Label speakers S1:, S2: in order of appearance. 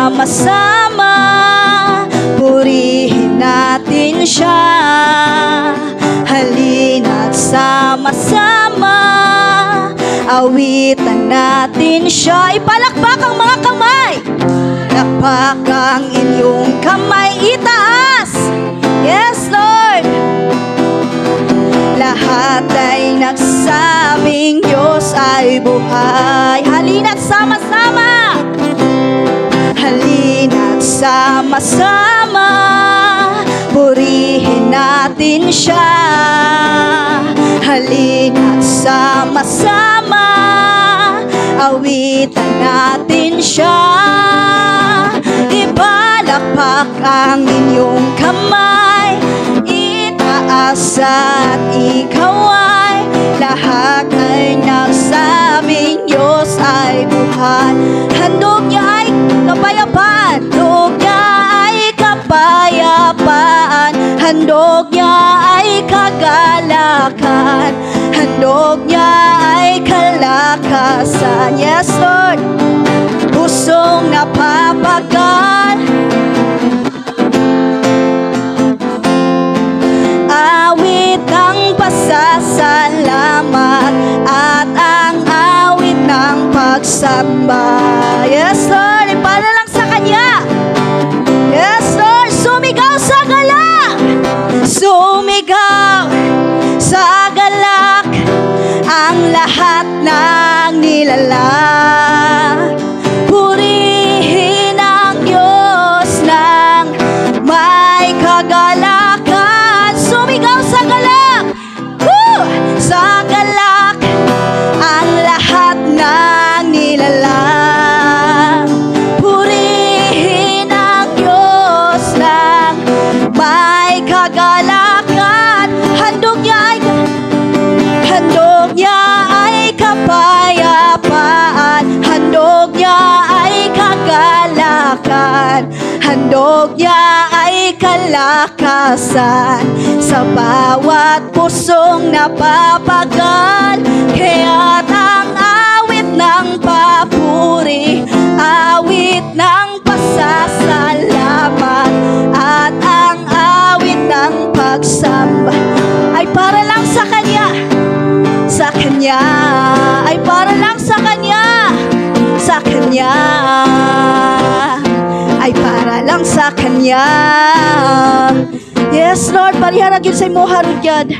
S1: sama-sama, purihin natin siya. Halina't sama-sama, awitan natin siya. Ipalakpak ang mga kamay, palakpak ang inyong kamay, itaas. Yes, Lord. Lahat ay nagsabing Diyos ay buhay. Halina't sama-sama, halina't sama-sama, purihin natin siya. Halina't sama-sama, awitan natin siya. Ipalakpak ang inyong kamay, itaas at ikaw ay lahat ay nagsabing Diyos ay buhay. Handog niya ay kapayapaan, handog niya ay kapayapaan, handog niya ay kagalakan, handog niya ay kalakasan. Yes, Lord. Pusong napapagal, awit ng pasasalamat at ang awit ng pagsamba. Yes, Lord, para lang sa Kanya. Yes, Lord, sumigaw sa galak, sumigaw sa galak ang lahat ng nilalang. Purihin ang Diyos ng may kagalakan. Sumigaw sa galak, sa galak ang lahat ng nilalang. Purihin ang Diyos ng may kagalakan. Handog niya ay kapayapaan, handog niya ay kagalakan, handog niya ay kalakasan sa bawat pusong napapagal. Kaya't ang awit ng papuri, awit ng pasasalamat at ang awit ng pagsamba ay para lang sa Kanya. Sa Kanya, ay para lang sa Kanya. Sa Kanya, ay para lang sa Kanya. Yes, Lord, pariharag yun sa imo harudyad.